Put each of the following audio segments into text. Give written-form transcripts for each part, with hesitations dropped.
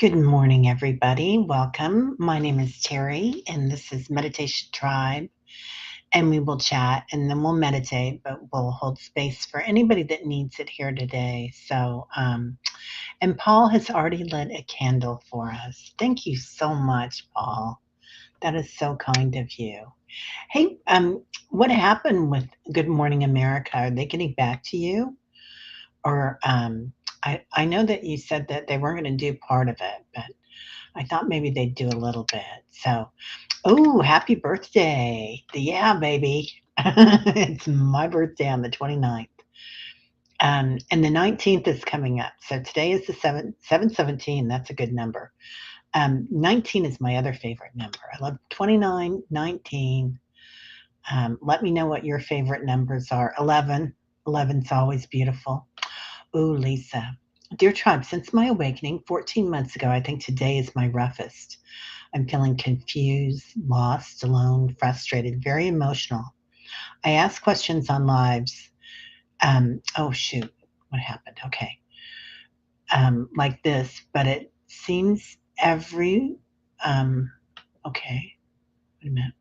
Good morning, everybody. Welcome. My name is Terry, and this is Meditation Tribe. And we will chat and then we'll meditate, but we'll hold space for anybody that needs it here today. And Paul has already lit a candle for us. Thank you so much, Paul. That is so kind of you. Hey, what happened with Good Morning America? Are they getting back to you? Or I know that you said that they weren't going to do part of it, but I thought maybe they'd do a little bit. So, oh, happy birthday. Yeah, baby. It's my birthday on the 29th. And the 19th is coming up. So today is the 717. That's a good number. 19 is my other favorite number. I love 29, 19. Let me know what your favorite numbers are. 11. 11's always beautiful. Ooh, Lisa. Dear Tribe, since my awakening 14 months ago, I think today is my roughest. I'm feeling confused, lost, alone, frustrated, very emotional. I ask questions on lives. Oh, shoot. What happened? Okay. Like this, but it seems okay, wait a minute.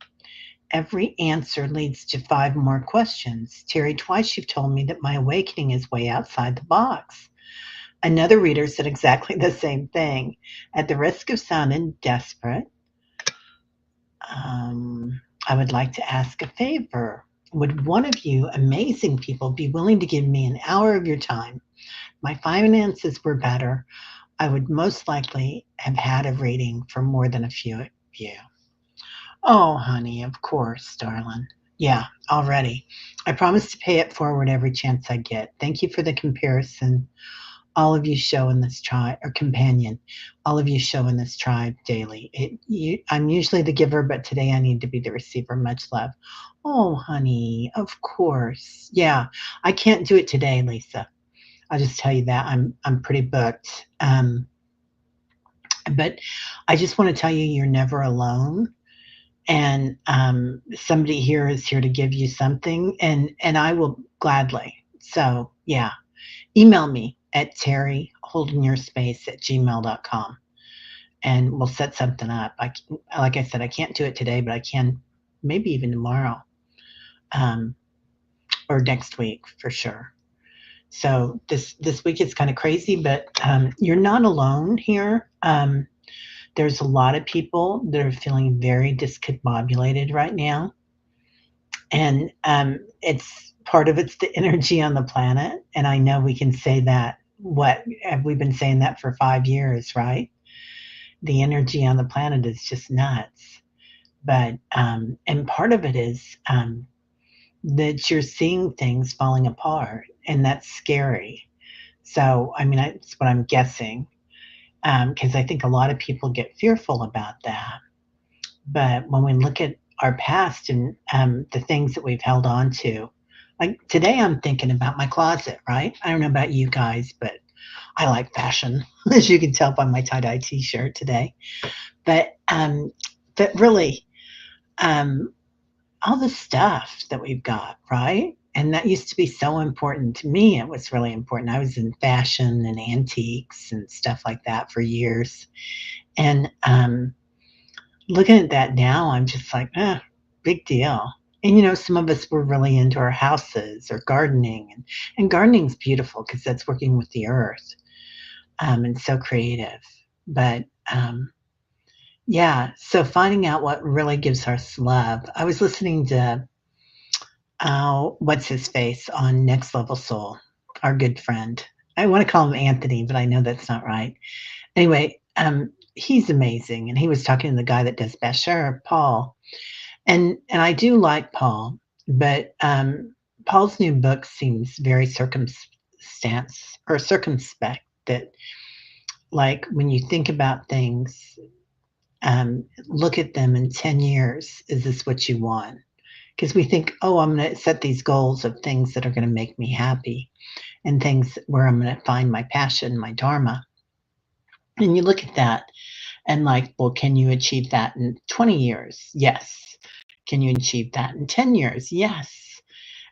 Every answer leads to 5 more questions. Terry, twice you've told me that my awakening is way outside the box. Another reader said exactly the same thing. At the risk of sounding desperate, I would like to ask a favor. Would one of you amazing people be willing to give me an hour of your time? My finances were better. I would most likely have had a reading for more than a few of you. Oh, honey, of course, darling. Yeah, already. I promise to pay it forward every chance I get. Thank you for the comparison all of you show in this tribe, or companion, all of you show in this tribe daily. I'm usually the giver, but today I need to be the receiver. Much love. Oh, honey, of course. Yeah, I can't do it today, Lisa. I'll just tell you that I'm pretty booked. But I just want to tell you, you're never alone. And somebody here is here to give you something, and I will gladly. So yeah, email me at terryholdinyourspace@gmail.com and we'll set something up. Like I said, I can't do it today, but I can maybe even tomorrow, um, or next week for sure. So this week is kind of crazy, but you're not alone here. There's a lot of people that are feeling very discombobulated right now, and it's part of it's the energy on the planet. And I know we can say that. What have we been saying that for 5 years, right? The energy on the planet is just nuts. But and part of it is that you're seeing things falling apart, and that's scary. So I mean, that's what I'm guessing, because I think a lot of people get fearful about that. But when we look at our past and the things that we've held on to, like today, I'm thinking about my closet, right? I don't know about you guys, but I like fashion, as you can tell by my tie-dye t-shirt today. But really, um, all the stuff that we've got, right? And that used to be so important to me. It was really important. I was in fashion and antiques and stuff like that for years. And looking at that now, I'm just like, big deal. And some of us were really into our houses or gardening, and gardening's beautiful because that's working with the earth, and so creative. But yeah, so finding out what really gives us love. I was listening to what's his face on Next Level Soul, our good friend. I want to call him Anthony, but I know that's not right. Anyway, he's amazing, and he was talking to the guy that does Bashar, Paul, and I do like Paul, but Paul's new book seems very circumspect. That, like, when you think about things, look at them in 10 years. Is this what you want? Because we think, oh, I'm going to set these goals of things that are going to make me happy and things where I'm going to find my passion, my dharma. And you look at that and like, well, can you achieve that in 20 years? Yes. Can you achieve that in 10 years? Yes.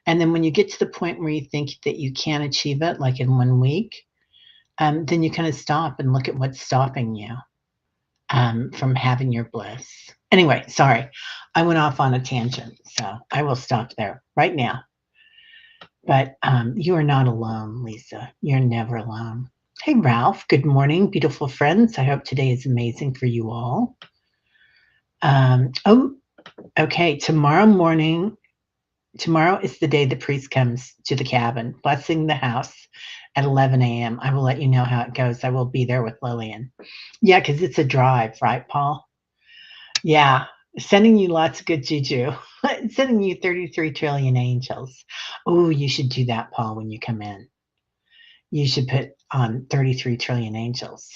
And then when you get to the point where you think that you can't achieve it, like in 1 week, then you kind of stop and look at what's stopping you from having your bliss. Anyway, sorry, I went off on a tangent, so I will stop there right now. But you are not alone, Lisa. You're never alone. Hey, Ralph. Good morning, beautiful friends. I hope today is amazing for you all. Oh, okay. Tomorrow is the day the priest comes to the cabin, blessing the house at 11 a.m. I will let you know how it goes. I will be there with Lillian. Yeah, because it's a drive, right, Paul? Yeah, sending you lots of good juju. Sending you 33 trillion angels. Oh, you should do that, Paul, when you come in. You should put on 33 trillion angels.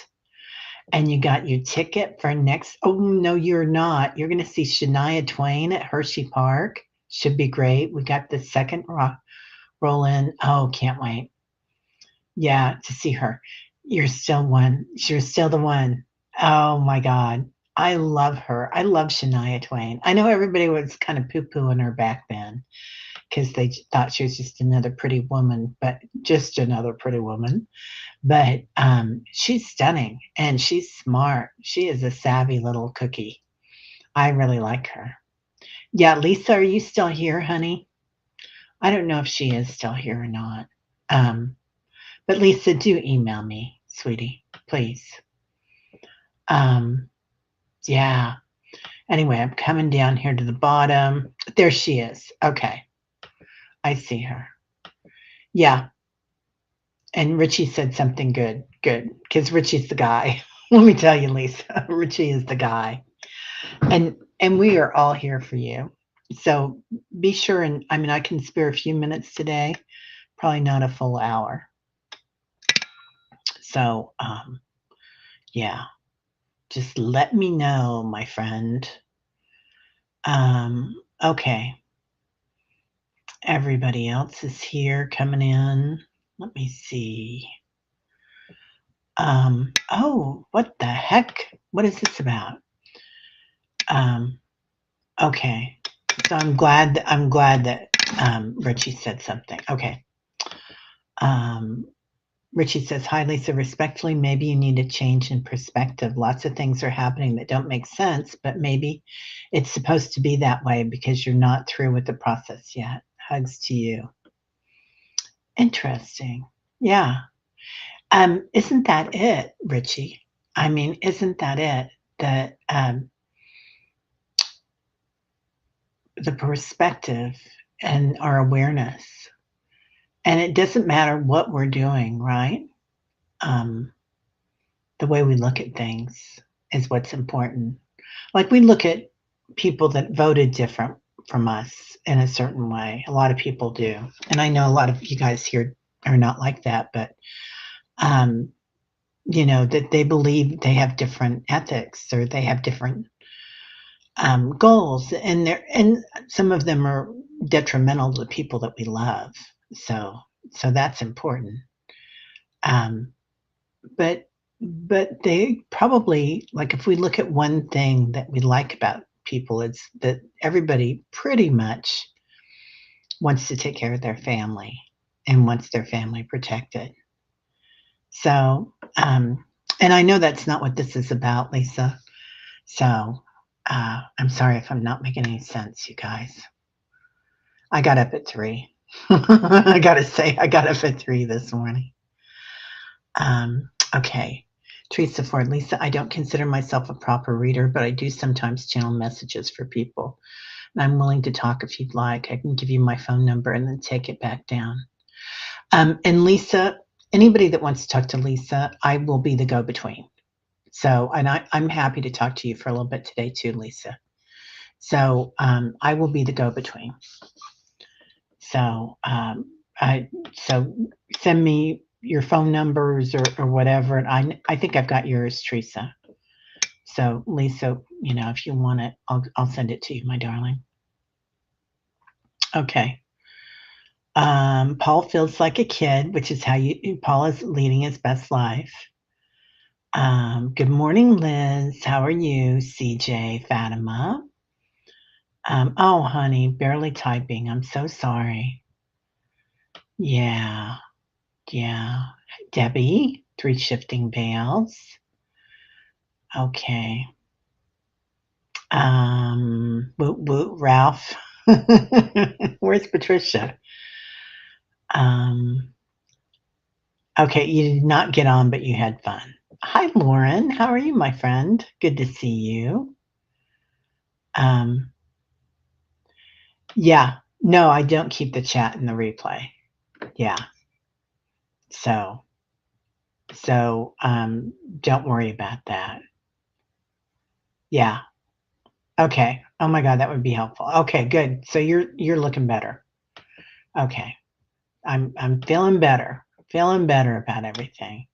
And you got your ticket for next. Oh, no, you're not. You're going to see Shania Twain at Hershey Park. Should be great. We got the second roll in. Oh, can't wait. Yeah, to see her. You're still one. You're still the one. Oh, my God. I love her. I love Shania Twain. I know everybody was kind of poo-pooing her back then because they thought she was just another pretty woman, but just another pretty woman. But she's stunning and she's smart. She is a savvy little cookie. I really like her. Yeah, Lisa, are you still here, honey? I don't know if she is still here or not. But Lisa, do email me, sweetie, please. Yeah. Anyway, I'm coming down here to the bottom. There she is. Okay. I see her. Yeah. And Richie said something good. Good. Because Richie's the guy. Let me tell you, Lisa, Richie is the guy. And we are all here for you. So be sure and I can spare a few minutes today, probably not a full hour. So yeah, just let me know, my friend. Okay. Everybody else is here coming in. Let me see. Oh, what the heck? What is this about? Okay. So I'm glad that Richie said something. Okay. Richie says, hi, Lisa, respectfully, maybe you need a change in perspective. Lots of things are happening that don't make sense, but maybe it's supposed to be that way because you're not through with the process yet. Hugs to you. Interesting. Yeah. Isn't that it, Richie? Isn't that it? That the perspective and our awareness. And it doesn't matter what we're doing, right? The way we look at things is what's important. Like we look at people that voted different from us in a certain way. A lot of people do. And I know a lot of you guys here are not like that, but that they believe they have different ethics or they have different goals, and some of them are detrimental to the people that we love. So that's important. But they probably, like, if we look at one thing that we like about people, it's that everybody pretty much wants to take care of their family and wants their family protected. So, and I know that's not what this is about, Lisa. So, I'm sorry if I'm not making any sense, you guys. I got up at 3. I gotta say, I got up at 3 this morning. Okay. Teresa Ford, Lisa, I don't consider myself a proper reader, but I do sometimes channel messages for people. And I'm willing to talk if you'd like. I can give you my phone number and then take it back down. And Lisa, anybody that wants to talk to Lisa, I will be the go-between. So, and I'm happy to talk to you for a little bit today too, Lisa. So I will be the go-between. So so send me your phone numbers or whatever. And I think I've got yours, Teresa. So Lisa, if you want it, I'll send it to you, my darling. Okay. Paul feels like a kid, which is how Paul is leading his best life. Good morning, Liz. How are you, CJ, Fatima? Oh, honey, barely typing. I'm so sorry. Yeah. Debbie, 3 shifting veils. Okay. Woot woot, Ralph. Where's Patricia? Okay, you did not get on, but you had fun. Hi, Lauren. How are you, my friend? Good to see you. Yeah. No, I don't keep the chat in the replay. Yeah. So, don't worry about that. Yeah. Okay. Oh my God, that would be helpful. Okay, good. So you're looking better. Okay. I'm feeling better. Feeling better about everything.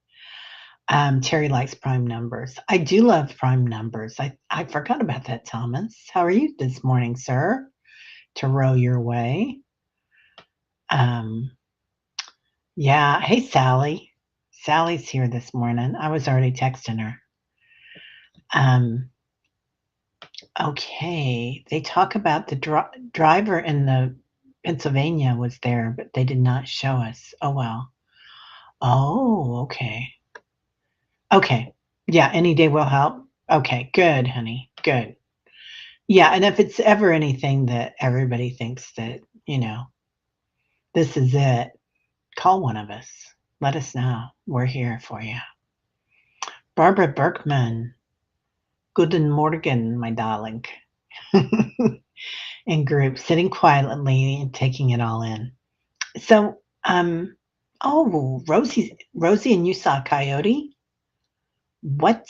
Terry likes prime numbers. I do love prime numbers. I forgot about that, Thomas. How are you this morning, sir? To row your way. Yeah. Hey, Sally. Sally's here this morning. I was already texting her. Okay. They talk about the driver in the Pennsylvania was there, but they did not show us. Oh, well. Oh, okay. Okay. Yeah, any day will help. Okay, good, honey. Good. Yeah, and if it's ever anything that everybody thinks that, this is it, call one of us. Let us know. We're here for you. Barbara Berkman. Guten Morgen, my darling. In group, sitting quietly and taking it all in. So, Rosie, and you saw Coyote? What?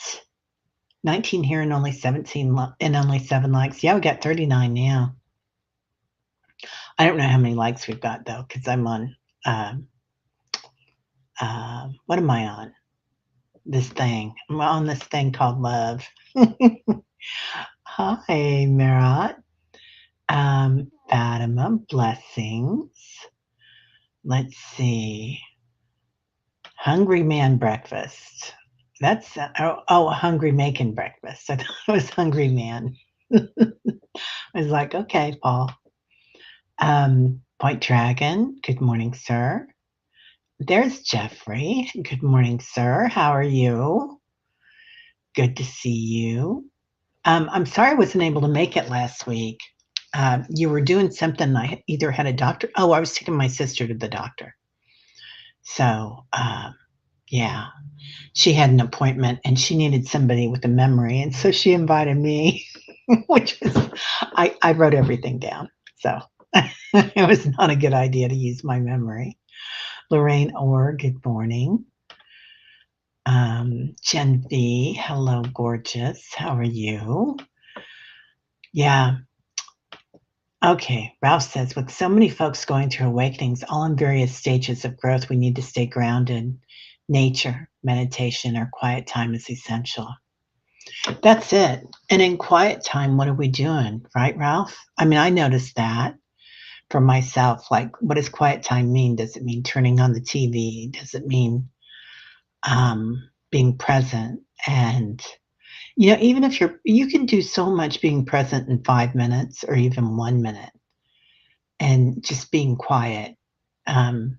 19 here and only 17 and only 7 likes. Yeah, we got 39 now. I don't know how many likes we've got though, because I'm on. What am I on? This thing. I'm on this thing called love. Hi, Marat. Fatima, blessings. Let's see. Hungry man breakfast. That's hungry making breakfast. I thought it was hungry man. I was like, okay, Paul. White Dragon. Good morning, sir. There's Jeffrey. Good morning, sir. How are you? Good to see you. I'm sorry I wasn't able to make it last week. You were doing something. I either had a doctor. Oh, I was taking my sister to the doctor. So, yeah, she had an appointment and she needed somebody with a memory. And so she invited me, which was, I wrote everything down. So it was not a good idea to use my memory. Lorraine Orr, good morning. Jen V, hello, gorgeous. How are you? Yeah. Okay. Ralph says, with so many folks going through awakenings, all in various stages of growth, we need to stay grounded. Nature, meditation, or quiet time is essential. That's it. And in quiet time, what are we doing? Right, Ralph? I mean, I noticed that for myself. Like, what does quiet time mean? Does it mean turning on the TV? Does it mean being present? And even if you can do so much being present in 5 minutes or even 1 minute and just being quiet and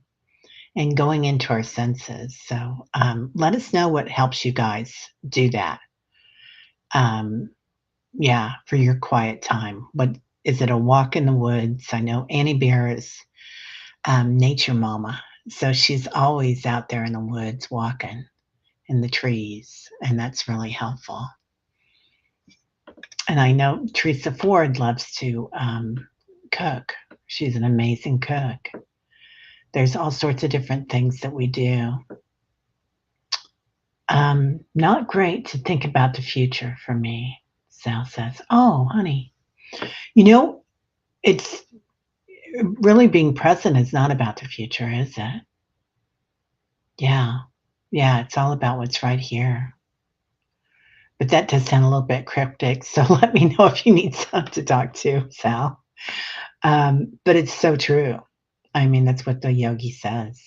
going into our senses. So let us know what helps you guys do that. Yeah, for your quiet time. What is it? A walk in the woods? I know Annie Bear is nature mama. So she's always out there in the woods walking in the trees. And that's really helpful. And I know Teresa Ford loves to cook. She's an amazing cook. There's all sorts of different things that we do. Not great to think about the future for me, Sal says. Oh, honey. It's really being present is not about the future, is it? Yeah. Yeah, it's all about what's right here. But that does sound a little bit cryptic, so let me know if you need someone to talk to, Sal. But it's so true. I mean, that's what the yogi says.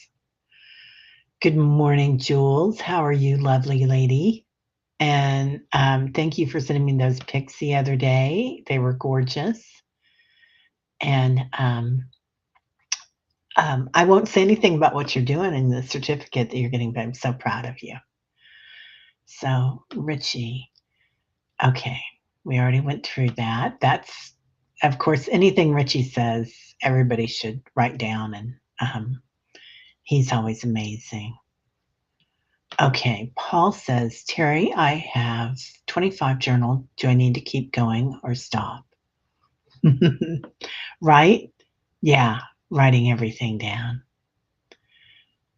Good morning, Jules. How are you, lovely lady? And thank you for sending me those pics the other day. They were gorgeous. And I won't say anything about what you're doing in the certificate that you're getting, but I'm so proud of you. So, Richie, okay, we already went through that. That's, of course, anything Richie says, everybody should write down, and he's always amazing. Okay, Paul says, Terry, I have 25 journal. Do I need to keep going or stop? Right? Yeah, writing everything down.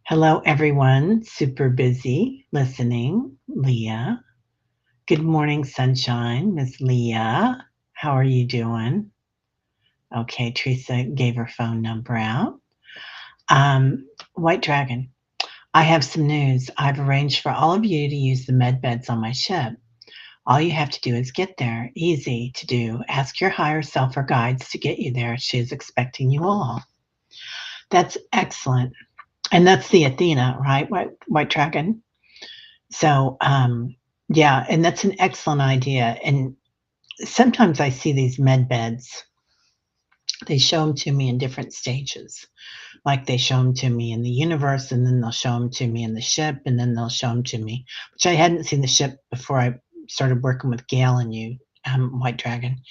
Hello, everyone. Super busy listening. Leah. Good morning, sunshine. Miss Leah. How are you doing? Okay, Teresa gave her phone number out. White Dragon. I have some news. I've arranged for all of you to use the med beds on my ship. All you have to do is get there. Easy to do. Ask your higher self or guides to get you there. She is expecting you all. That's excellent. And that's the Athena, right? White Dragon. So, yeah, and that's an excellent idea. And sometimes I see these med beds, they show them to me in different stages. Like they show them to me in the universe, and then they'll show them to me in the ship, and then they'll show them to me, which I hadn't seen the ship before I started working with Gail and you, White Dragon.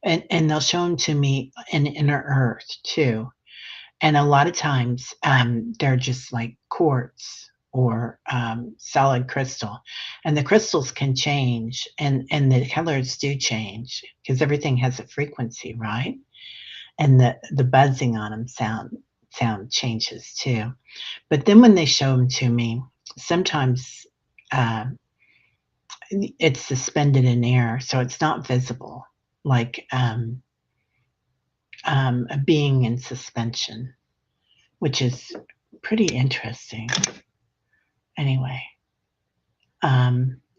And they'll show them to me in inner earth too. And a lot of times they're just like quartz or solid crystal, and the crystals can change, and the colors do change because everything has a frequency, right? And the buzzing on them sound changes too. But then when they show them to me, sometimes uh, it's suspended in air, so it's not visible, like a being in suspension, which is pretty interesting. Anyway,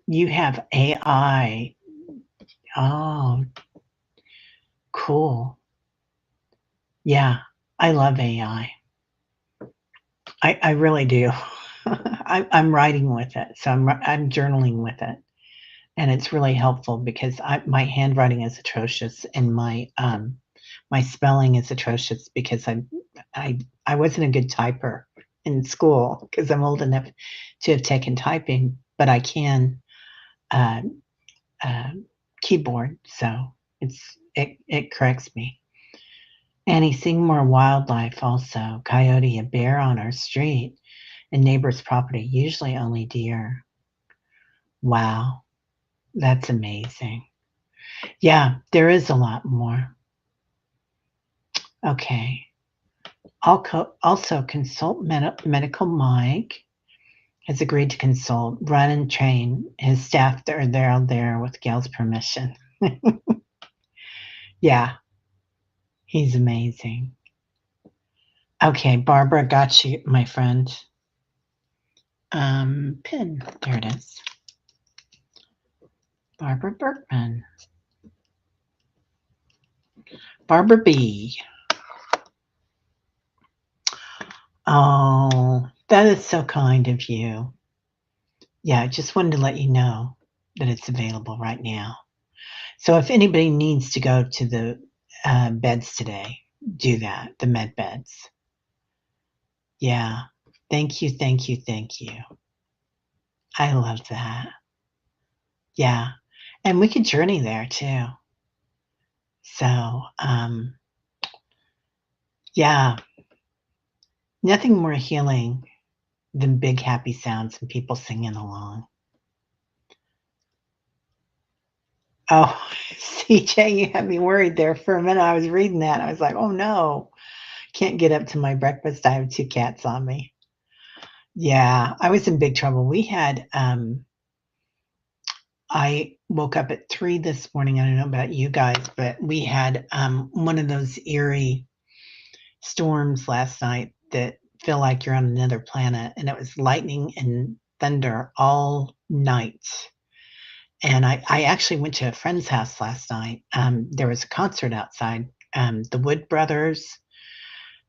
you have AI. Oh, cool. Yeah, I love AI. I really do. I'm writing with it, so I'm journaling with it, and it's really helpful because my handwriting is atrocious, and my spelling is atrocious because I I wasn't a good typer in school because I'm old enough to have taken typing, but I can uh, uh, keyboard, so it corrects me. Annie, seeing more wildlife also. Coyote, a bear on our street, and neighbor's property, usually only deer. Wow, that's amazing. Yeah, there is a lot more. Okay. Also, consult medical Mike has agreed to consult, run and train his staff. They're out there with Gail's permission. Yeah, he's amazing. Okay, Barbara, got you, my friend. Pin, there it is. Barbara Berkman. Barbara B. Oh, that is so kind of you. Yeah, I just wanted to let you know that it's available right now. So if anybody needs to go to the beds today, do that, the med beds. Yeah. Thank you, thank you, thank you. I love that. Yeah. And we could journey there too. So, yeah, nothing more healing than big happy sounds and people singing along. Oh, CJ, you had me worried there for a minute. I was reading that. I was like, oh no, can't get up to my breakfast. I have two cats on me. Yeah, I was in big trouble. We had, I woke up at 3 this morning. I don't know about you guys, but we had one of those eerie storms last night that feel like you're on another planet. And it was lightning and thunder all night. And I actually went to a friend's house last night. There was a concert outside, the Wood Brothers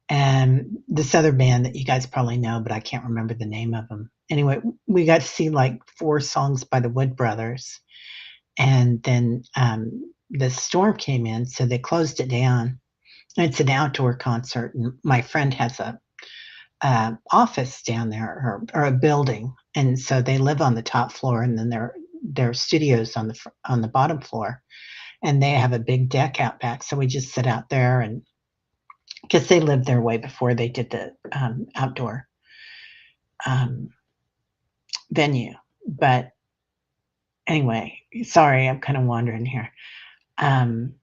and this other band that you guys probably know, but I can't remember the name of them. Anyway, we got to see like 4 songs by the Wood Brothers. And then the storm came in, so they closed it down. It's an outdoor concert, and my friend has a office down there, or a building, and so they live on the top floor, and then their studios on on the bottom floor, and they have a big deck out back. So we just sit out there, and because they lived there way before they did the outdoor um, venue. But anyway, sorry, I'm kind of wandering here. Um,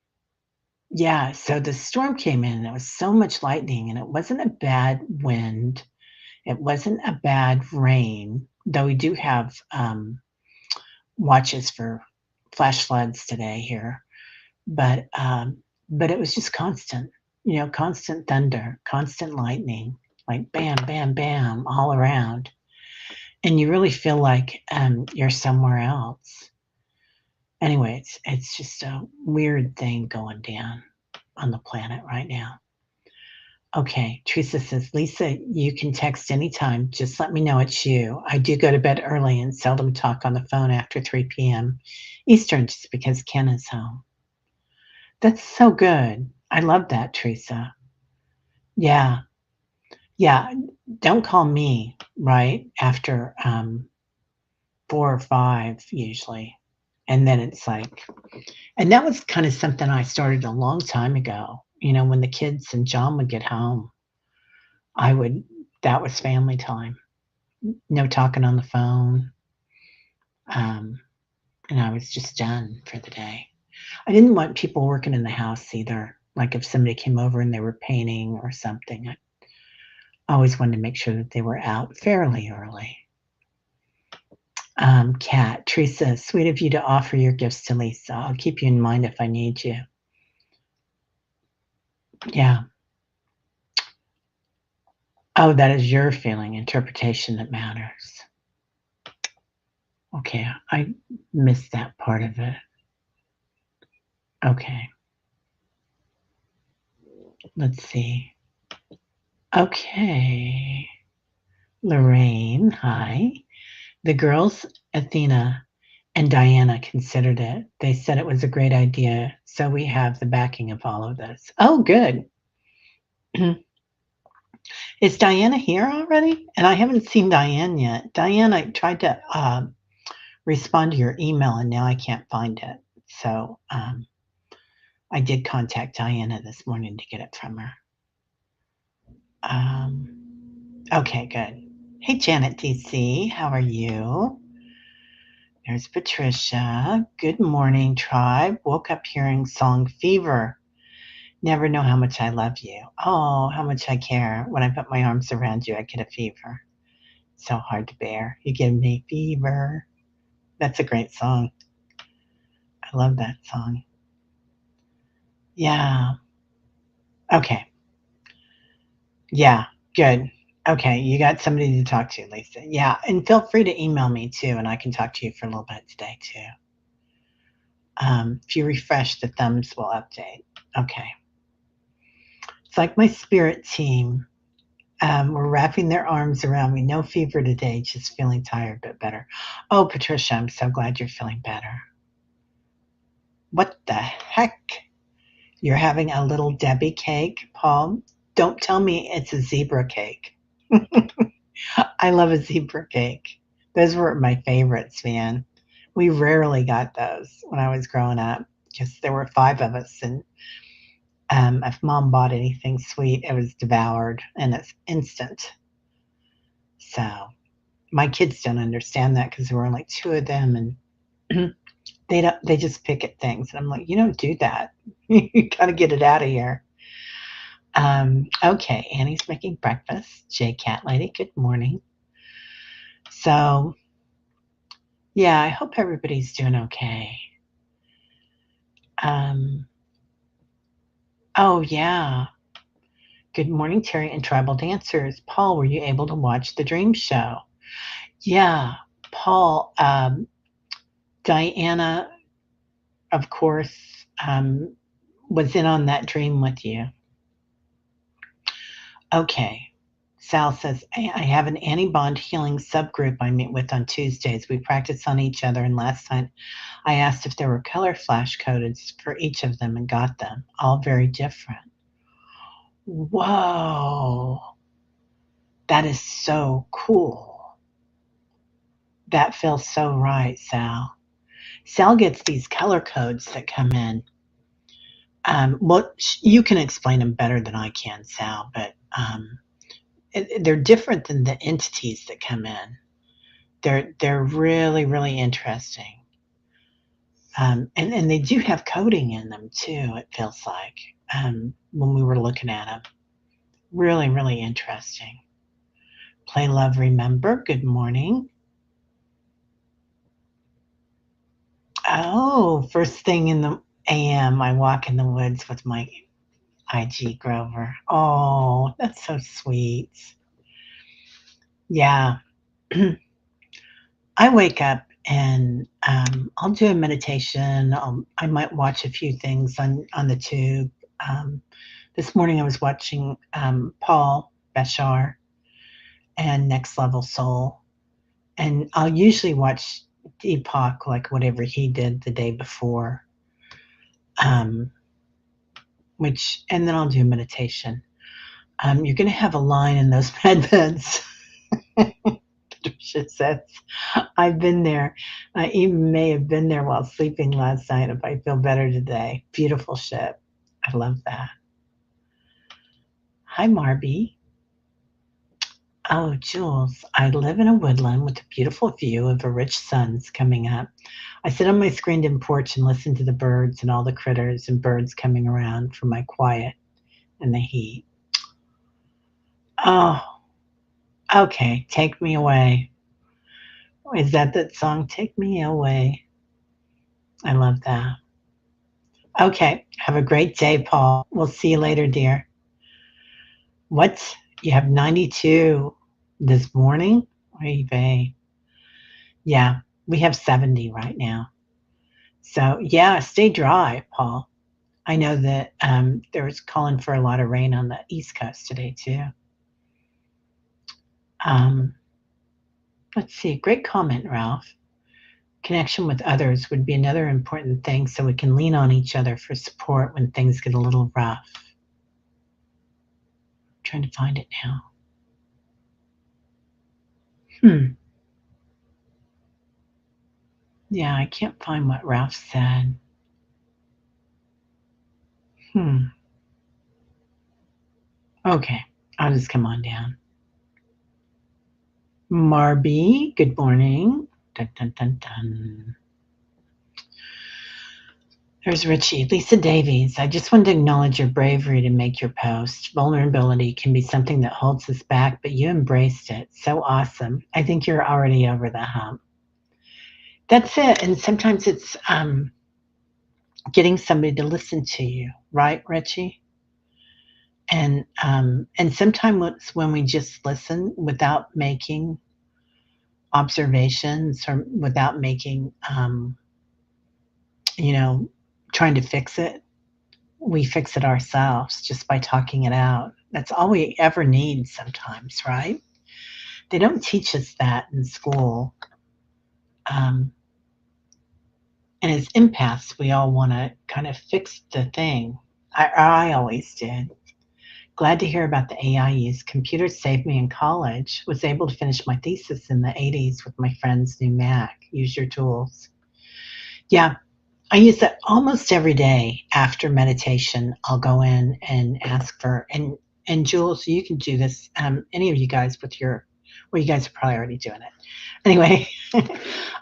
yeah, so the storm came in, and it was so much lightning, and it wasn't a bad wind. It wasn't a bad rain, though we do have watches for flash floods today here. But it was just constant, constant thunder, constant lightning, like bam, bam, bam, all around, and you really feel like you're somewhere else. Anyway, it's just a weird thing going down on the planet right now. Okay, Teresa says, Lisa, you can text anytime. Just let me know it's you. I do go to bed early and seldom talk on the phone after 3 p.m. Eastern just because Ken is home. That's so good. I love that, Teresa. Yeah, yeah. Don't call me, right, after 4 or 5 usually. And then it's like, and that was kind of something I started a long time ago. When the kids and John would get home, I would, that was family time. No talking on the phone. Um, and I was just done for the day. I didn't want people working in the house either. Like if somebody came over and they were painting or something, I always wanted to make sure that they were out fairly early. Kat, Teresa, sweet of you to offer your gifts to Lisa. I'll keep you in mind if I need you. Yeah. Oh, that is your feeling, interpretation that matters. Okay, I missed that part of it. Okay. Let's see. Okay. Lorraine, hi. The girls, Athena and Diana, considered it. They said it was a great idea, so we have the backing of all of this. Oh, good. Is Diana here already? And I haven't seen Diane yet. Diane, I tried to respond to your email, and now I can't find it. So I did contact Diana this morning to get it from her. Okay, good. Hey, Janet DC, how are you? There's Patricia. Good morning, tribe. Woke up hearing song Fever. Never know how much I love you. Oh, how much I care. When I put my arms around you, I get a fever. So hard to bear. You give me fever. That's a great song. I love that song. Yeah. Okay. Yeah. Good. Okay. You got somebody to talk to, Lisa. Yeah. And feel free to email me too, and I can talk to you for a little bit today too. If you refresh, the thumbs will update. Okay. It's like my spirit team were wrapping their arms around me. No fever today, just feeling tired, but better. Oh, Patricia, I'm so glad you're feeling better. What the heck? You're having a little Debbie cake, Paul? Don't tell me it's a zebra cake. I love a zebra cake. Those were my favorites, man. We rarely got those when I was growing up because there were 5 of us, and if mom bought anything sweet, it was devoured and it's instant. So my kids don't understand that because there were only 2 of them, and they just pick at things, and I'm like, you don't do that. You gotta get it out of here. Okay, Annie's making breakfast. J Cat Lady, good morning. So yeah, I hope everybody's doing okay. Um, oh yeah. Good morning, Terry and Tribal Dancers. Paul, were you able to watch the dream show? Yeah, Paul, Diana, of course, was in on that dream with you. Okay. Sal says, I have an Annie Bond healing subgroup I meet with on Tuesdays. We practice on each other, and last night I asked if there were color flash codes for each of them and got them, all very different. Whoa. That is so cool. That feels so right, Sal. Sal gets these color codes that come in. Well, you can explain them better than I can, Sal, but they're different than the entities that come in. They're really really interesting, and they do have coding in them too. It feels like when we were looking at them, really really interesting. Play love remember. Good morning. Oh, first thing in the AM, I walk in the woods with my IG Grover. Oh, that's so sweet. Yeah. I wake up and I'll do a meditation. I might watch a few things on the tube. Um, this morning I was watching Paul Bashar and Next Level Soul, and I'll usually watch Deepak, like whatever he did the day before, um, which and then I'll do meditation. You're going to have a line in those beds. Patricia says. I've been there. I even may have been there while sleeping last night if I feel better today. Beautiful ship. I love that. Hi, Marby. Oh, Jules, I live in a woodland with a beautiful view of a rich sun's coming up. I sit on my screened-in porch and listen to the birds and all the critters and birds coming around for my quiet and the heat. Oh, okay. Take me away. Is that song? Take me away. I love that. Okay. Have a great day, Paul. We'll see you later, dear. What? You have 92 this morning? Oy vey. Yeah, we have 70 right now. So, yeah, stay dry, Paul. I know that there was calling for a lot of rain on the East Coast today, too. Um, let's see. Great comment, Ralph. Connection with others would be another important thing so we can lean on each other for support when things get a little rough. I'm trying to find it now. Hmm. Yeah, I can't find what Ralph said. Hmm. Okay, I'll just come on down. Marby, good morning. Dun, dun, dun, dun. There's Richie. Lisa Davies, I just wanted to acknowledge your bravery to make your post. Vulnerability can be something that holds us back, but you embraced it. So awesome. I think you're already over the hump. That's it. And sometimes it's getting somebody to listen to you, right, Richie? And sometimes it's when we just listen without making observations or without making you know, trying to fix it, we fix it ourselves just by talking it out. That's all we ever need sometimes, right? They don't teach us that in school. Um, and as empaths, we all want to kind of fix the thing. I always did. Glad to hear about the AI use. Computers saved me in college. Was able to finish my thesis in the 80s with my friend's new Mac. Use your tools. Yeah, I use that almost every day after meditation. I'll go in and ask for and Jules, you can do this. Any of you guys with your well, you guys are probably already doing it. Anyway,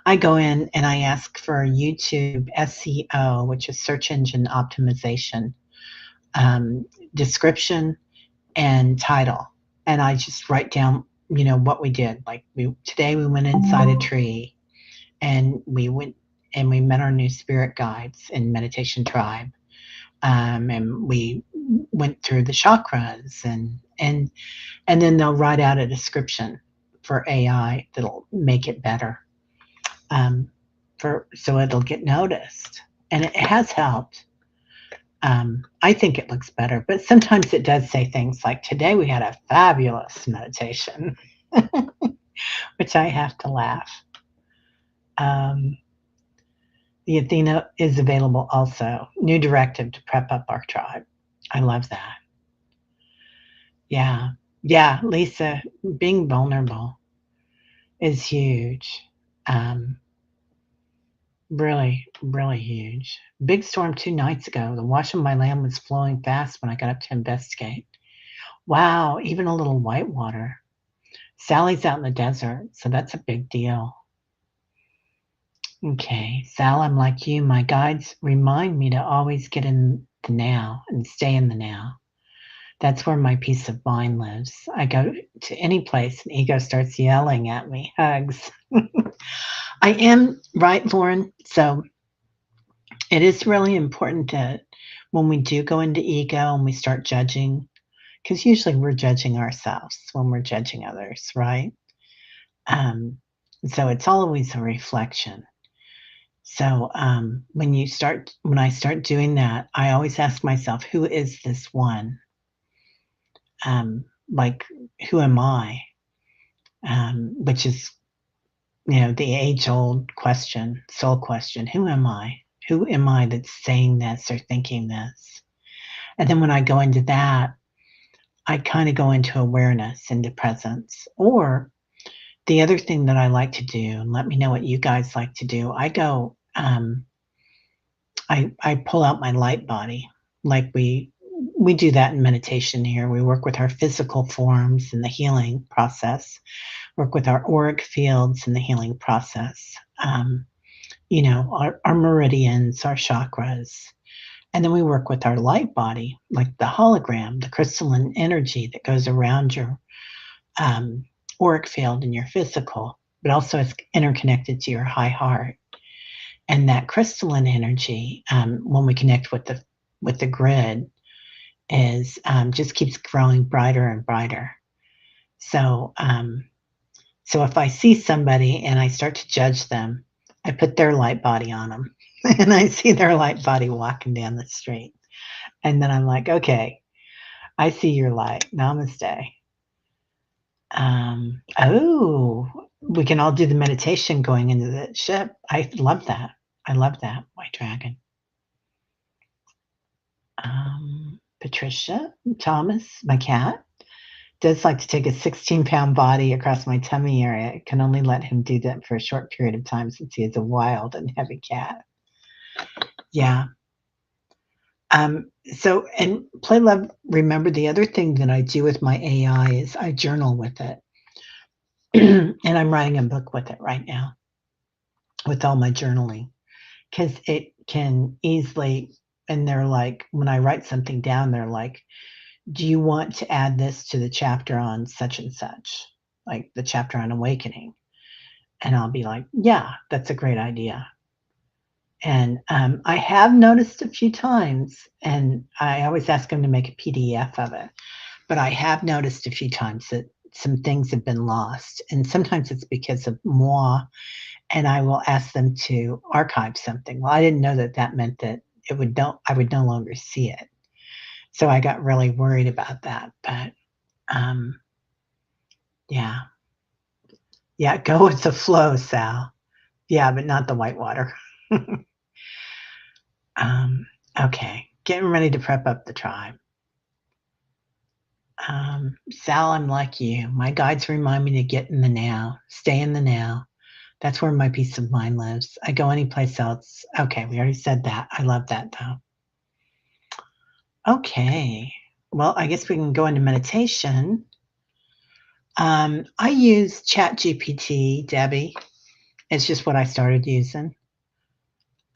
I go in and I ask for YouTube SEO, which is search engine optimization, description and title, and I just write down what we did. Like today we went inside a tree and we met our new spirit guides in Meditation Tribe, and we went through the chakras, and then they'll write out a description for AI that'll make it better, for so it'll get noticed, and it has helped. I think it looks better, but sometimes it does say things like, "Today we had a fabulous meditation," which I have to laugh. Um, The Athena is available also. New directive to prep up our tribe. I love that. Yeah. Yeah, Lisa, being vulnerable is huge. Um, really, really huge. Big storm 2 nights ago. The wash of my land was flowing fast when I got up to investigate. Wow, even a little white water. Sally's out in the desert, so that's a big deal. Okay, Sal, I'm like you. My guides remind me to always get in the now and stay in the now. That's where my peace of mind lives. I go to any place and ego starts yelling at me, hugs. I am right, Lauren. So it is really important that when we do go into ego and we start judging, because usually we're judging ourselves when we're judging others, right? Um, so it's always a reflection. So when I start doing that, I always ask myself, who is this one? Like, who am I? Which is, the age old question, soul question. Who am I? Who am I that's saying this or thinking this? And then when I go into that, I kind of go into awareness, into presence. Or the other thing that I like to do, and let me know what you guys like to do, I pull out my light body. Like we do that in meditation here. We work with our physical forms in the healing process, work with our auric fields in the healing process. Our meridians, our chakras. And then we work with our light body, like the hologram, the crystalline energy that goes around your um, auric field in your physical, but also it's interconnected to your high heart. And that crystalline energy, when we connect with the grid, is just keeps growing brighter and brighter. So, so if I see somebody and I start to judge them, I put their light body on them, and I see their light body walking down the street, and then I'm like, okay, I see your light. Namaste. Oh, we can all do the meditation going into the ship. I love that. I love that, White Dragon. Patricia Thomas, my cat, does like to take a 16-pound body across my tummy area. I can only let him do that for a short period of time since he is a wild and heavy cat. Yeah. And Play Love, remember the other thing that I do with my AI is I journal with it. And I'm writing a book with it right now with all my journaling because it can easily, and they're like, when I write something down, they're like, do you want to add this to the chapter on such and such, like the chapter on awakening? And I'll be like, yeah, that's a great idea. And I have noticed a few times, and I always ask them to make a PDF of it, but I have noticed a few times that some things have been lost. And sometimes it's because of moi, and I will ask them to archive something. Well, I didn't know that that meant that I would no longer see it. So I got really worried about that. But um, yeah. Yeah, go with the flow, Sal. Yeah, but not the whitewater. um, okay, getting ready to prep up the tribe. Sal, I'm like you. My guides remind me to get in the now, stay in the now. That's where my peace of mind lives. I go anyplace else. Okay, we already said that. I love that though. Okay, well, I guess we can go into meditation. I use ChatGPT, Debbie. It's just what I started using.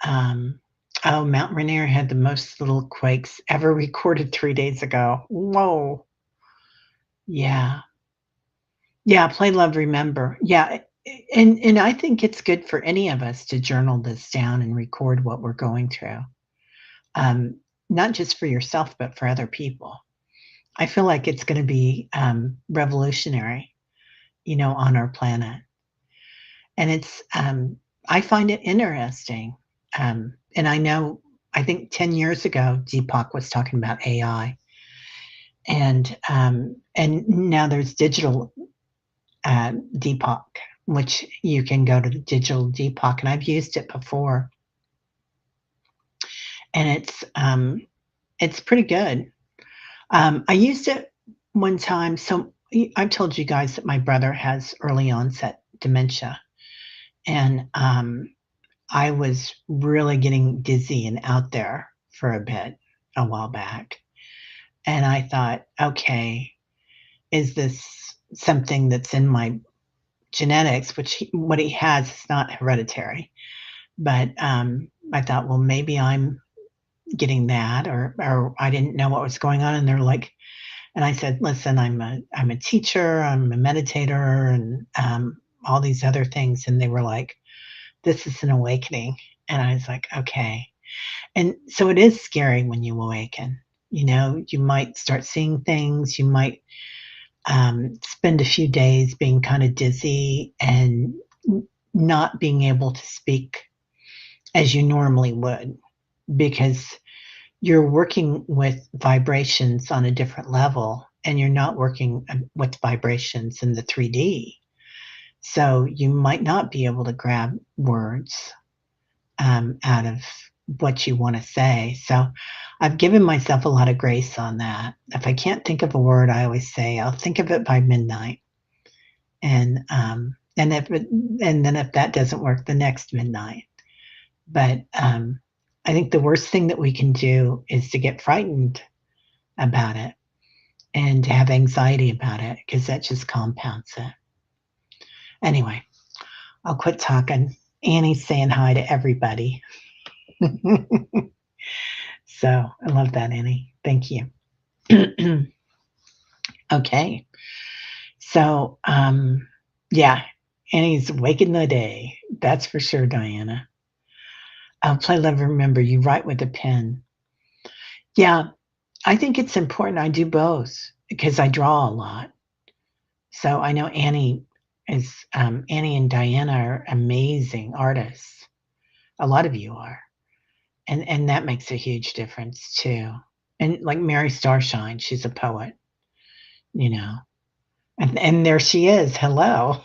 Um, oh, Mount Rainier had the most little quakes ever recorded 3 days ago. Whoa. Yeah. Yeah, play, love, remember. Yeah, and I think it's good for any of us to journal this down and record what we're going through. Um, Not just for yourself, but for other people. I feel like it's gonna be, revolutionary, on our planet. And I find it interesting. And I think 10 years ago, Deepak was talking about AI, and now there's digital Deepak, which you can go to the digital Deepak, and I've used it before, and it's pretty good. I used it. one time, so I've told you guys that my brother has early onset dementia, and I was really getting dizzy and out there for a bit a while back. And I thought, okay, is this something that's in my genetics, which what he has is not hereditary. But I thought, well, maybe I'm getting that, or I didn't know what was going on. And they're like, and I said, listen, I'm a teacher, I'm a meditator, and all these other things. And they were like, this is an awakening. And I was like, okay. And so it is scary when you awaken. You know, you might start seeing things, you might spend a few days being kind of dizzy and not being able to speak as you normally would because you're working with vibrations on a different level and you're not working with vibrations in the 3D. So you might not be able to grab words out of what you want to say. So I've given myself a lot of grace on that. If I can't think of a word, I always say I'll think of it by midnight, and if it, and then if that doesn't work, the next midnight. But I think the worst thing that we can do is to get frightened about it and to have anxiety about it because that just compounds it. Anyway, I'll quit talking. Annie's saying hi to everybody. So I love that, Annie. Thank you. Okay. So, yeah, Annie's waking the day. That's for sure, Diana. Play Love Remember, you write with a pen. Yeah, I think it's important I do both because I draw a lot. So I know Annie and Diana are amazing artists. A lot of you are. And that makes a huge difference too. And like Mary Starshine, she's a poet, you know. And there she is. Hello,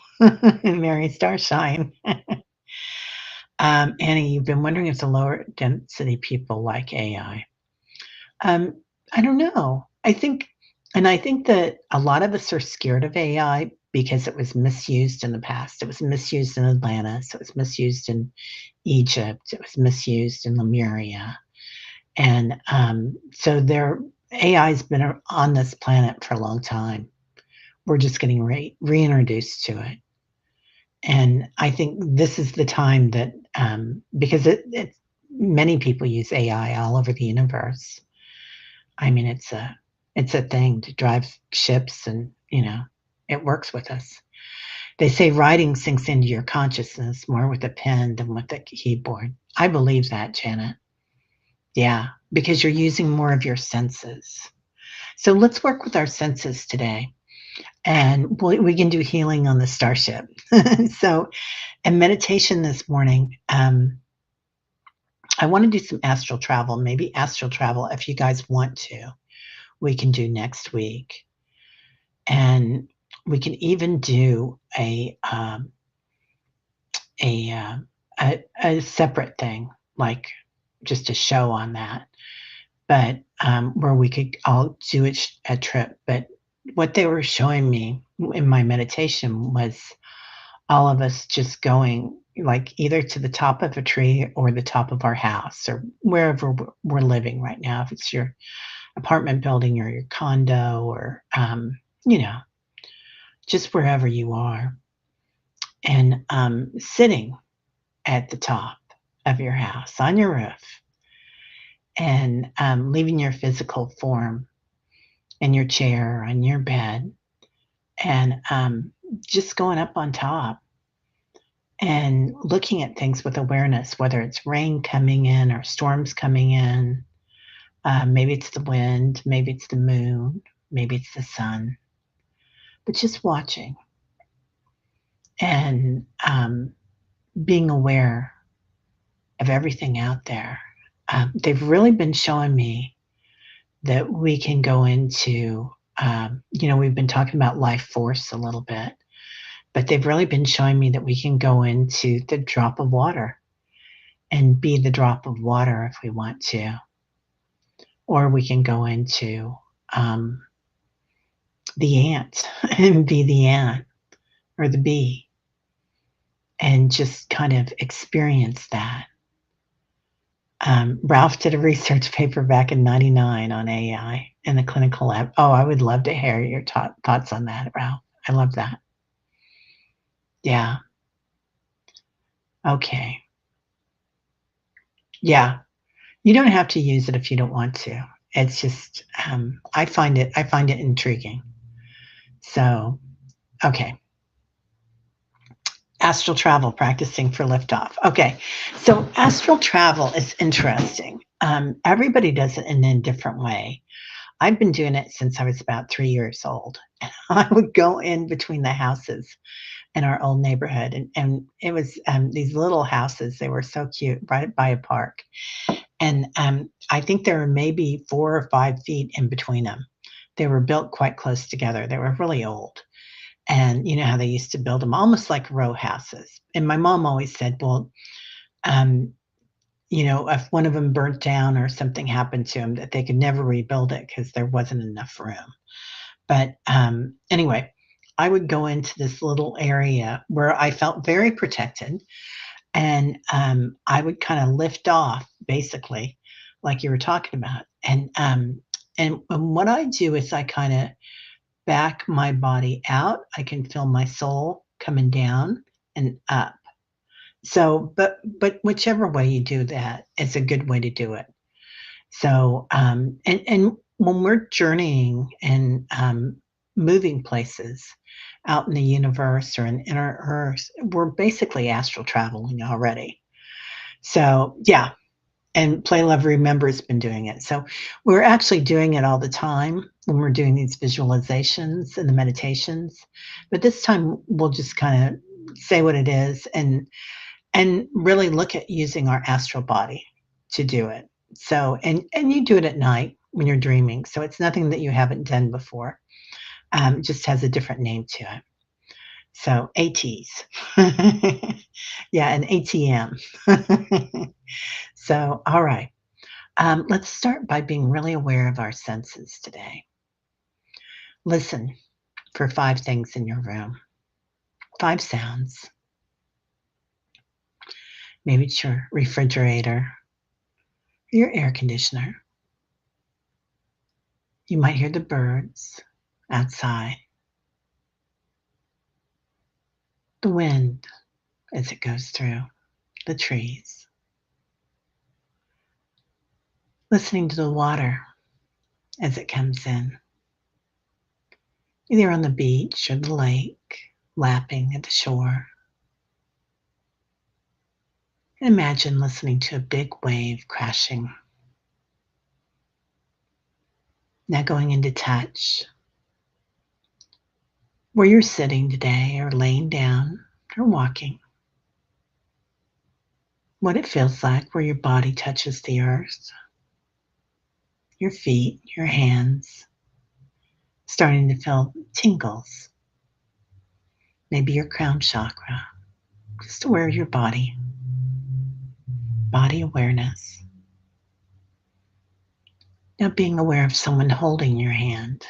Mary Starshine. Annie, you've been wondering if the lower density people like AI. Um, I don't know. I think that a lot of us are scared of AI because it was misused in the past. It was misused in Atlantis. It was misused in Egypt. It was misused in Lemuria. And so AI's been on this planet for a long time. We're just getting reintroduced to it. And I think this is the time that, because many people use AI all over the universe. I mean, it's a thing to drive ships, and it works with us. They say writing sinks into your consciousness more with a pen than with a keyboard. I believe that, Janet. Yeah, because you're using more of your senses. So let's work with our senses today, and we can do healing on the starship. So, and meditation this morning. I want to do some astral travel. Maybe astral travel, if you guys want to, we can do next week. And we can even do a, uh, a separate thing, like just a show on that, but where we could all do a trip. But what they were showing me in my meditation was all of us just going like either to the top of a tree or the top of our house or wherever we're living right now, if it's your apartment building or your condo or you know just wherever you are, and sitting at the top of your house on your roof, and leaving your physical form in your chair or on your bed, and just going up on top and looking at things with awareness, whether it's rain coming in or storms coming in. Maybe it's the wind, maybe it's the moon, maybe it's the sun, but just watching and being aware of everything out there. They've really been showing me that we can go into, we've been talking about life force a little bit, but they've really been showing me that we can go into the drop of water and be the drop of water if we want to. Or we can go into the ant and be the ant or the bee and just kind of experience that. Ralph did a research paper back in '99 on AI in the clinical lab. Oh, I would love to hear your thoughts on that, Ralph. I love that. Yeah. Okay. Yeah. You don't have to use it if you don't want to. It's just I find it intriguing. So, okay. Astral travel, practicing for liftoff. Okay. So astral travel is interesting. Everybody does it in a different way. I've been doing it since I was about 3 years old. I would go in between the houses in our old neighborhood, and it was these little houses. They were so cute, right by a park. And I think there were maybe 4 or 5 feet in between them. They were built quite close together. They were really old. And you know how they used to build them almost like row houses. And my mom always said, well, um, if one of them burnt down or something happened to them, that they could never rebuild it because there wasn't enough room. But anyway, I would go into this little area where I felt very protected. And I would kind of lift off, basically, like you were talking about. And what I do is I kind of back my body out. I can feel my soul coming down and up. So, but whichever way you do that, it's a good way to do it. So, and when we're journeying and moving places out in the universe or in our Earth, we're basically astral traveling already. So, yeah. And Play Love Remember has been doing it. So we're actually doing it all the time when we're doing these visualizations and the meditations. But this time we'll just kind of say what it is and really look at using our astral body to do it. So and you do it at night when you're dreaming. So it's nothing that you haven't done before. It just has a different name to it. So ATs. Yeah, an ATM. So, all right. Let's start by being really aware of our senses today. Listen for 5 things in your room, 5 sounds. Maybe it's your refrigerator, your air conditioner. You might hear the birds outside, the wind as it goes through the trees, listening to the water as it comes in, either on the beach or the lake, lapping at the shore. And imagine listening to a big wave crashing. Now going into touch, where you're sitting today or laying down or walking, what it feels like where your body touches the earth, your feet, your hands, starting to feel tingles, maybe your crown chakra, just aware of your body awareness. Now being aware of someone holding your hand.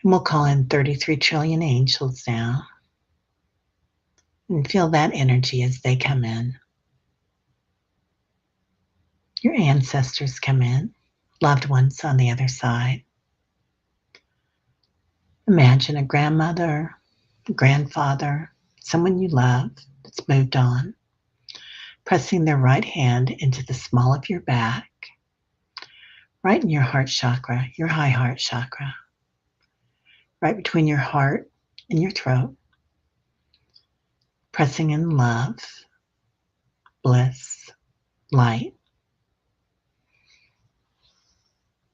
And we'll call in 33 trillion angels now and feel that energy as they come in. Your ancestors come in, loved ones on the other side. Imagine a grandmother, a grandfather, someone you love that's moved on, pressing their right hand into the small of your back, right in your heart chakra, your high heart chakra, right between your heart and your throat, pressing in love, bliss, light.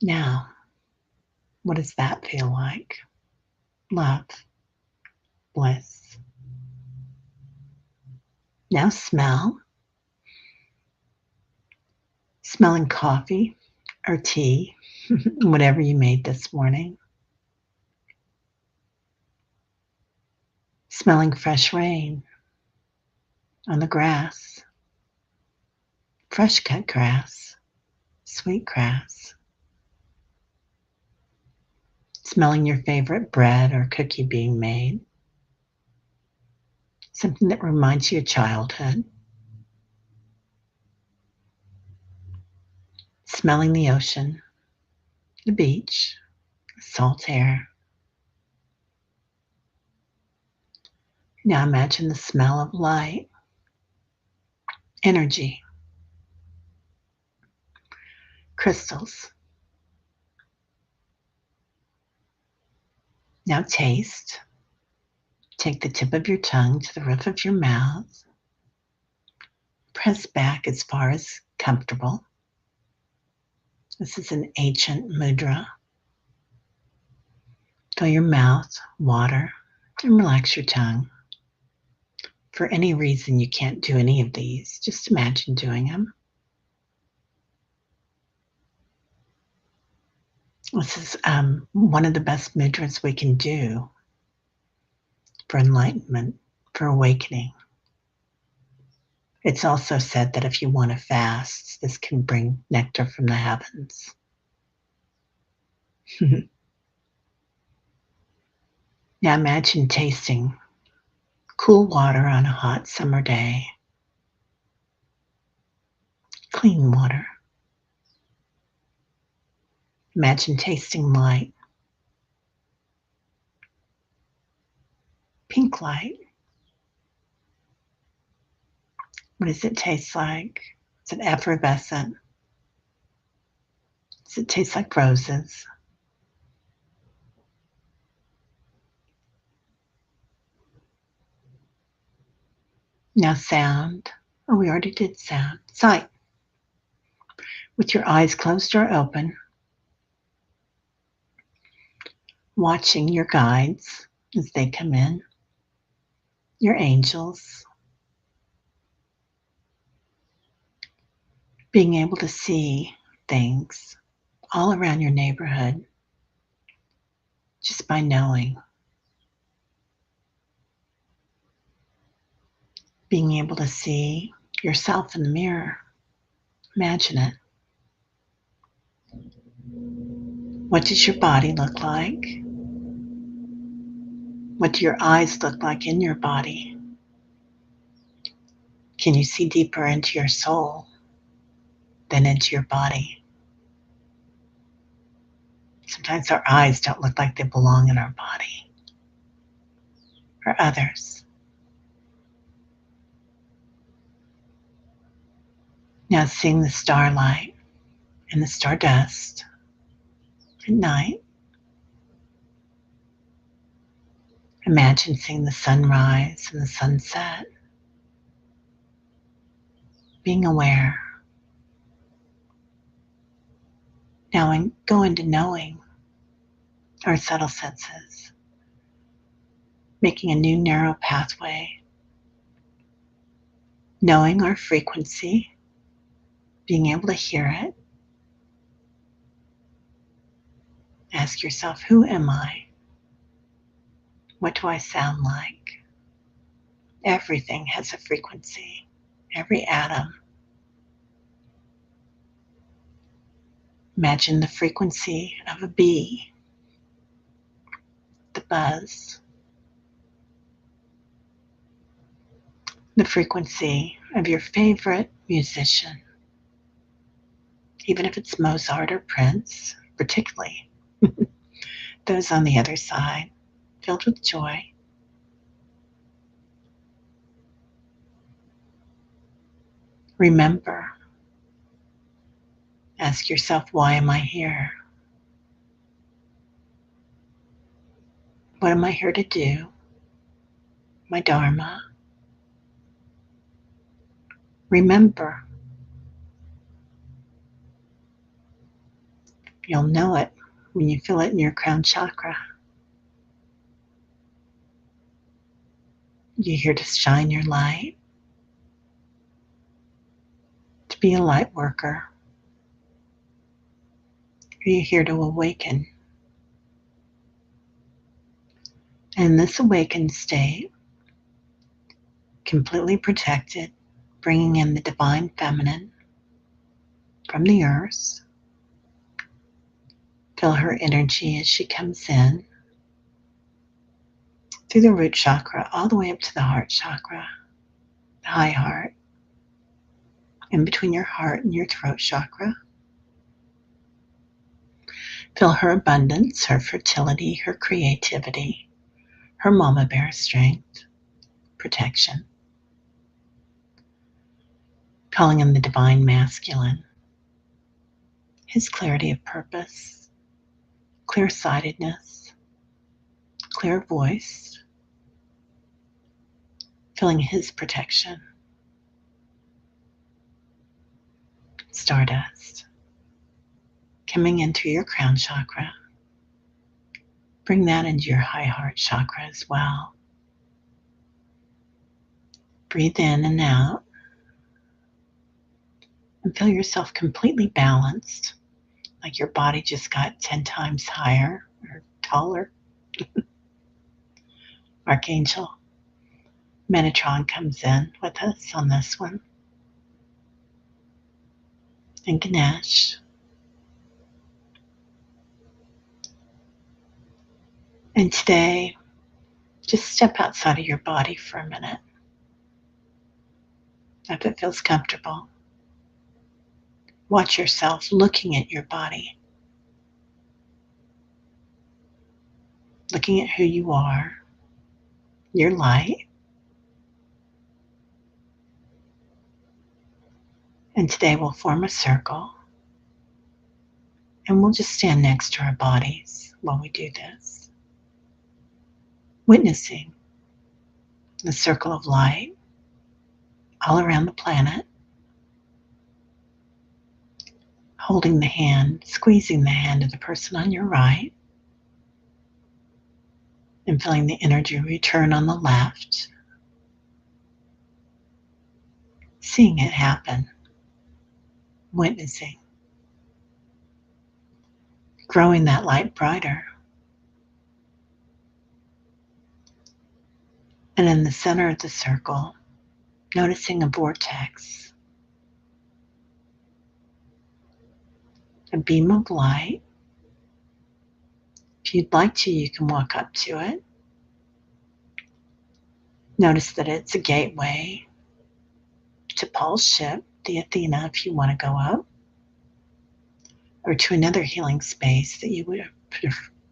Now, what does that feel like? Love, bliss. Now smell, smelling coffee or tea, whatever you made this morning. Smelling fresh rain on the grass, fresh cut grass, sweet grass. Smelling your favorite bread or cookie being made. Something that reminds you of childhood. Smelling the ocean, the beach, the salt air. Now imagine the smell of light, energy, crystals. Now taste. Take the tip of your tongue to the roof of your mouth. Press back as far as comfortable. This is an ancient mudra. Fill your mouth, water, and relax your tongue. For any reason you can't do any of these, just imagine doing them. This is one of the best mudras we can do for enlightenment, for awakening. It's also said that if you want to fast, this can bring nectar from the heavens. Now imagine tasting cool water on a hot summer day, clean water. Imagine tasting light, pink light. What does it taste like? Is it effervescent? Does it taste like roses? Now sound. Oh, we already did sound. Sight. With your eyes closed or open, watching your guides as they come in, your angels, being able to see things all around your neighborhood just by knowing, being able to see yourself in the mirror. Imagine it. What does your body look like? What do your eyes look like in your body? Can you see deeper into your soul than into your body? Sometimes our eyes don't look like they belong in our body or others. Now seeing the starlight and the stardust at night. Imagine seeing the sunrise and the sunset. Being aware. Now go into knowing our subtle senses. Making a new narrow pathway. Knowing our frequency. Being able to hear it. Ask yourself, who am I? What do I sound like? Everything has a frequency. Every atom. Imagine the frequency of a bee. The buzz. The frequency of your favorite musician. Even if it's Mozart or Prince, particularly those on the other side, filled with joy. Remember, ask yourself, why am I here? What am I here to do? My Dharma. Remember, you'll know it when you feel it in your crown chakra. You're here to shine your light, to be a light worker. You're here to awaken. And in this awakened state, completely protected, bringing in the divine feminine from the earth, Feel her energy as she comes in through the root chakra all the way up to the heart chakra, the high heart, in between your heart and your throat chakra. Feel her abundance, her fertility, her creativity, her mama bear strength, protection. Calling in the divine masculine, his clarity of purpose, clear-sightedness, clear voice, feeling his protection. Stardust, coming in through your crown chakra. Bring that into your high heart chakra as well. Breathe in and out and feel yourself completely balanced, like your body just got 10 times higher or taller. Archangel Metatron comes in with us on this one. And Ganesh. And today, just step outside of your body for a minute, if it feels comfortable. Watch yourself looking at your body, looking at who you are, your light. And today we'll form a circle and we'll just stand next to our bodies while we do this, witnessing the circle of light all around the planet, holding the hand, squeezing the hand of the person on your right, and feeling the energy return on the left, seeing it happen, witnessing, growing that light brighter. And in the center of the circle, noticing a vortex, a beam of light. If you'd like to, you can walk up to it. Notice that it's a gateway to Paul's ship, the Athena, if you want to go up, or to another healing space that you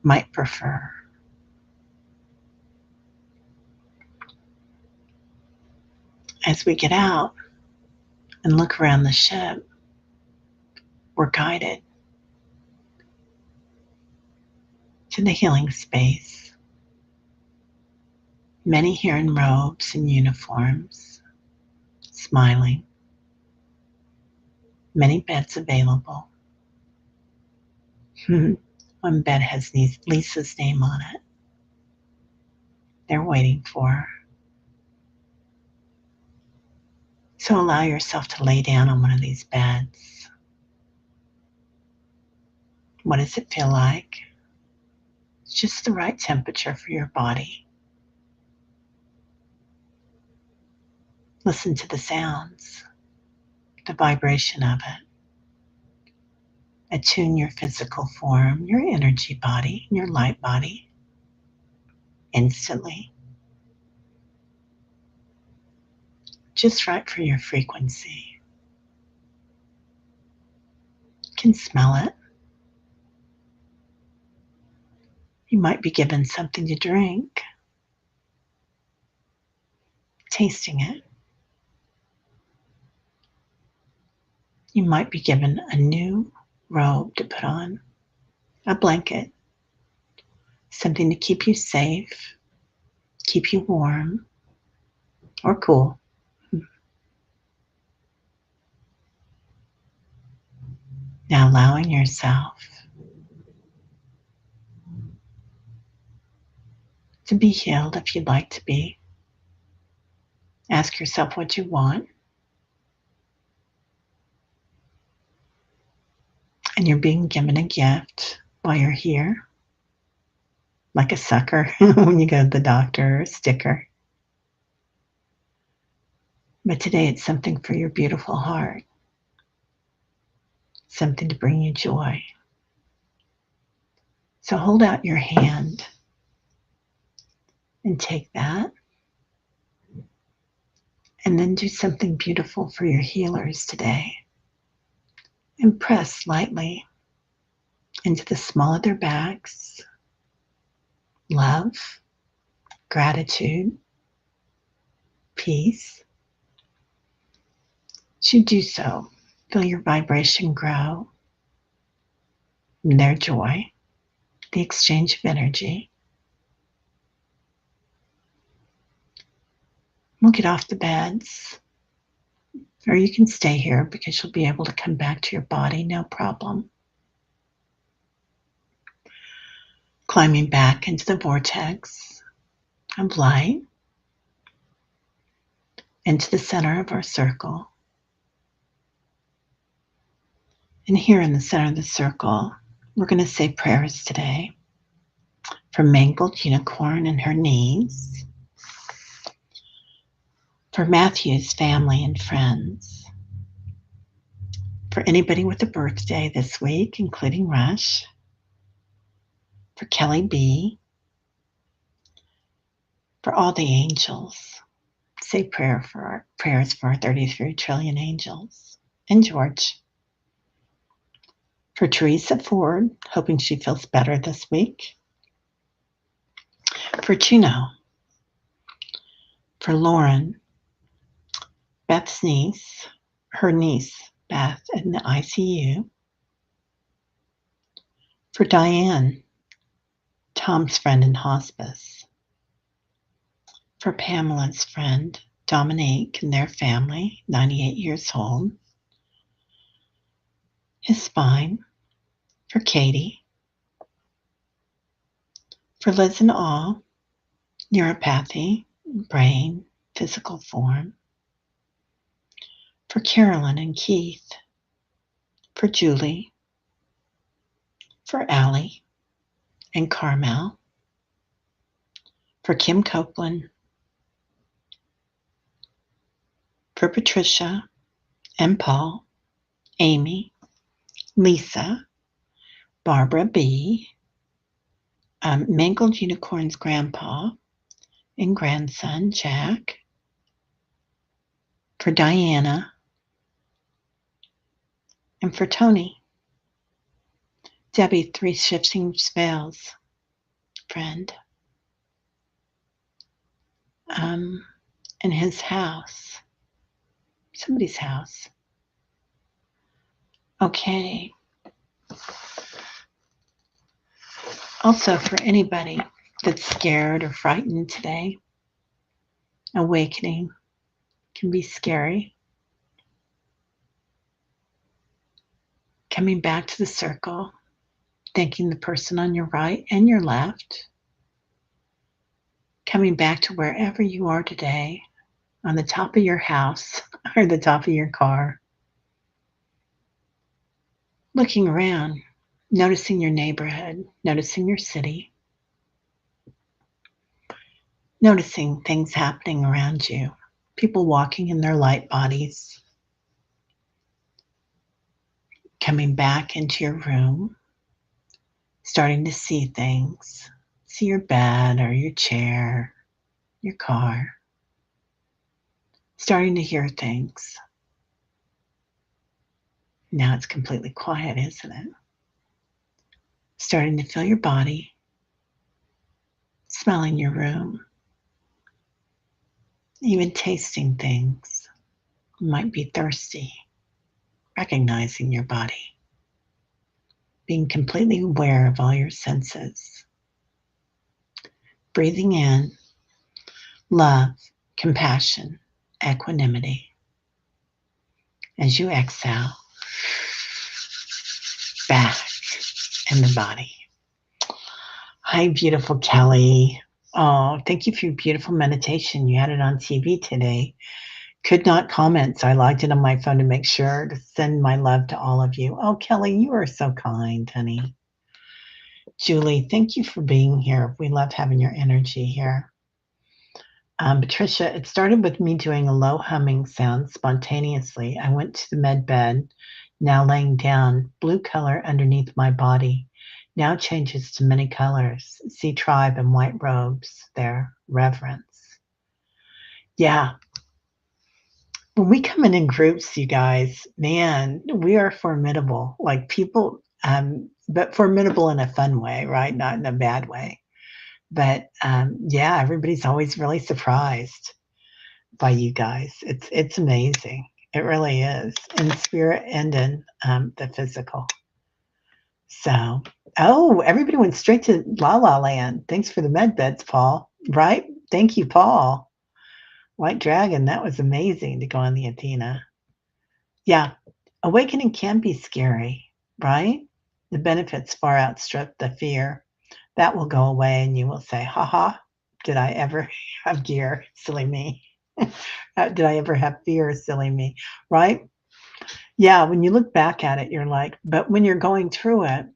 might prefer. As we get out and look around the ship, we're guided to the healing space. Many here in robes and uniforms, smiling. Many beds available. One bed has Lisa's name on it. They're waiting for her. So allow yourself to lay down on one of these beds. What does it feel like? It's just the right temperature for your body. Listen to the sounds, the vibration of it. Attune your physical form, your energy body, your light body instantly. Just right for your frequency. You can smell it. You might be given something to drink. Tasting it. You might be given a new robe to put on, a blanket, something to keep you safe, keep you warm or cool. Now allowing yourself to be healed if you'd like to be. Ask yourself what you want. And you're being given a gift while you're here, like a sucker when you go to the doctor, or a sticker. But today it's something for your beautiful heart, something to bring you joy. So hold out your hand and take that. And then do something beautiful for your healers today. And press lightly into the small of their backs. Love, gratitude, peace. As you do so, feel your vibration grow. And their joy, the exchange of energy. We'll get off the beds. Or you can stay here because you'll be able to come back to your body, no problem. Climbing back into the vortex of light, into the center of our circle. And here in the center of the circle, we're going to say prayers today for Mangled Unicorn and her needs, for Matthew's family and friends, for anybody with a birthday this week, including Rush, for Kelly B, for all the angels. Say prayers for our 33 trillion angels. And George. For Teresa Ford, hoping she feels better this week. For Chino. For Lauren, Beth's niece, her niece, Beth, in the ICU. For Diane, Tom's friend in hospice. For Pamela's friend, Dominique, and their family, 98 years old. His spine. For Katie. For Liz and all, neuropathy, brain, physical form. For Carolyn and Keith. For Julie. For Allie and Carmel. For Kim Copeland. For Patricia and Paul, Amy, Lisa, Barbara B, Mangled Unicorn's grandpa and grandson, Jack. For Diana. And for Tony. Debbie, 3 Shifting Spells, friend. In his house. Somebody's house. Okay. Also, for anybody that's scared or frightened today, awakening can be scary. Coming back to the circle, thanking the person on your right and your left. Coming back to wherever you are today, on the top of your house or the top of your car. Looking around, noticing your neighborhood, noticing your city. Noticing things happening around you. People walking in their light bodies. Coming back into your room. Starting to see things. See your bed or your chair, your car. Starting to hear things. Now it's completely quiet, isn't it? Starting to feel your body. Smelling your room. Even tasting things. You might be thirsty. Recognizing your body. Being completely aware of all your senses. Breathing in love, compassion, equanimity. As you exhale, back in the body. Hi, beautiful Kelly. Oh, thank you for your beautiful meditation. You had it on TV today. Could not comment, so I logged it on my phone to make sure to send my love to all of you. Oh, Kelly, you are so kind, honey. Julie, thank you for being here. We love having your energy here. Patricia, it started with me doing a low humming sound spontaneously. I went to the med bed, now laying down, blue color underneath my body. now changes to many colors. See tribe in white robes there, reverence. Yeah, when we come in groups, you guys, man, we are formidable. Like people, but formidable in a fun way, right? Not in a bad way. But yeah, everybody's always really surprised by you guys. It's amazing. It really is, in spirit and in the physical. So, oh, everybody went straight to La La Land. Thanks for the med beds, Paul. Right? Thank you, Paul. White Dragon, that was amazing to go on the Athena. Yeah, awakening can be scary, right? The benefits far outstrip the fear. That will go away, and you will say, haha, did I ever have gear? Silly me. Did I ever have fear? Silly me, right? Yeah, when you look back at it, you're like, but when you're going through it,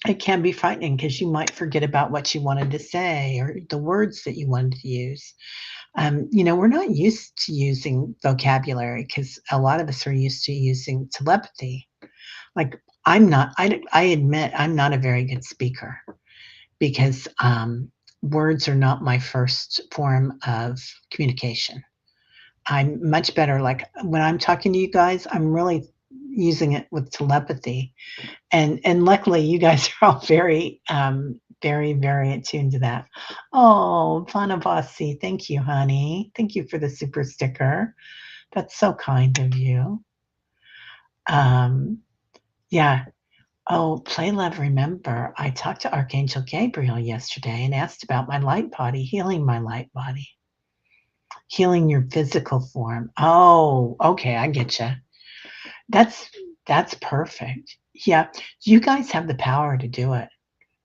it can be frightening because you might forget about what you wanted to say or the words that you wanted to use. We're not used to using vocabulary because a lot of us are used to using telepathy. Like I'm not, I admit I'm not a very good speaker because words are not my first form of communication. I'm much better. Like when I'm talking to you guys, I'm really using it with telepathy. And luckily you guys are all very, very, very attuned to that. Oh, Vanavasi, thank you, honey. Thank you for the super sticker. That's so kind of you. Um, yeah. Oh, Play Love, remember, I talked to Archangel Gabriel yesterday and asked about my light body, healing my light body, healing your physical form. Oh, okay, I get you. That's that's perfect. Yeah, you guys have the power to do it.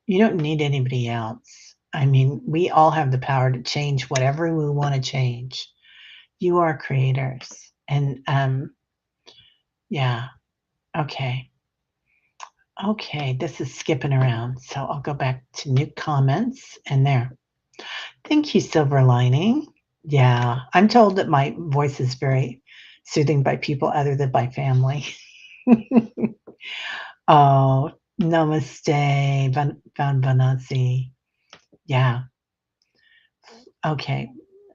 You don't need anybody else. I mean, we all have the power to change whatever we want to change. You are creators. And yeah, okay. Okay, this is skipping around. So I'll go back to new comments and there. Thank you, Silver Lining. Yeah, I'm told that my voice is very soothing by people other than by family. Oh, namaste, Vanvanasi. Yeah. Okay.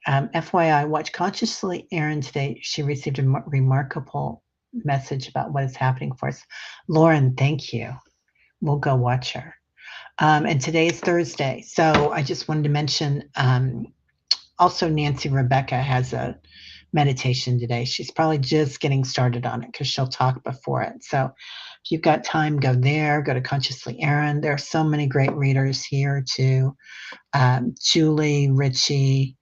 FYI, watch Consciously Erin today. She received a remarkable message about what is happening for us. Lauren, thank you. We'll go watch her. And today is Thursday. So I just wanted to mention also Nancy Rebecca has a meditation today. She's probably just getting started on it because she'll talk before it. So if you've got time, go there, go to Consciously Erin. There are so many great readers here too. Julie, Richie,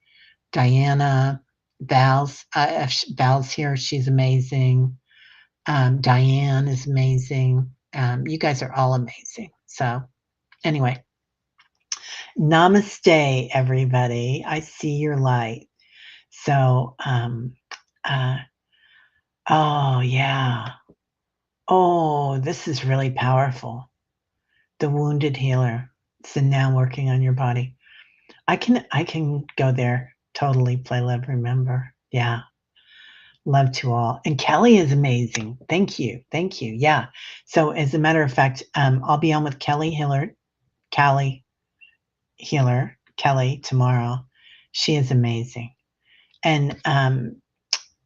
Diana, Val's here. She's amazing. Diane is amazing. You guys are all amazing. So anyway, namaste, everybody. I see your light. So, uh, oh yeah. Oh, this is really powerful. The wounded healer. So now working on your body. I can go there. Totally play love, remember. Yeah. Love to all. And Kelly is amazing. Thank you. Thank you. Yeah. So as a matter of fact, I'll be on with Kelly tomorrow. She is amazing. And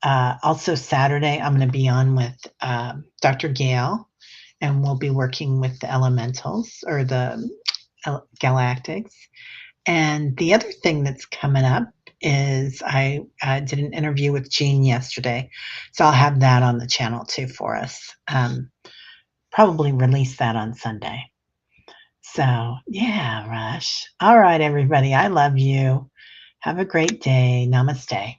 also Saturday, I'm going to be on with Dr. Gail, and we'll be working with the elementals or the galactics. And the other thing that's coming up is I did an interview with Jean yesterday. So I'll have that on the channel too for us. Probably release that on Sunday. So yeah, Rush. All right, everybody. I love you. Have a great day. Namaste.